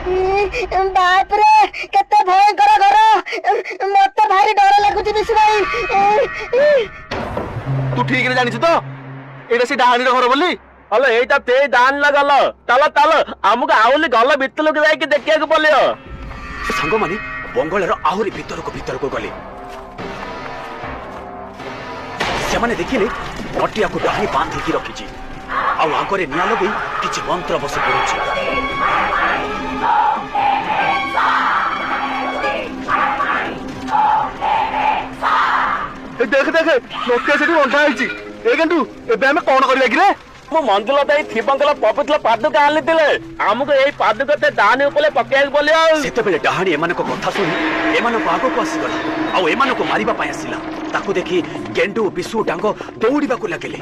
बाप रे केते भयंकर घर मत भारी डर लागुची बिसु भाई तू ठीक रे जानिस तो एटा से डाहानी घर बोली हलो एटा ते दान लगल तल तल हमको आउली गल भितर के जाई के देखिया के पलियो संग माने बंगलर आहुरी भीतर को गले से माने देखिले नटिया को डाहानी बांधी की रखिची आ आगरे निया लगे किछि मंत्र बस पड़ुची देख देख नटिया सेठी बंधा आइची ए गंडू एबे हमें कोन करि लागी रे मो मंदिर ताई थिबंगल पवित्र पादुक आनली दिले हमको एई पादुक ते दान उपले पकेक बोलियो सेते बेले डाहानी एमान को कथा सुनी एमान को आगो को आसी गला आ एमान को मारिबा पाय आसिला ताको देखि गेंडू बिसु डांग दौड़ीबा को लागले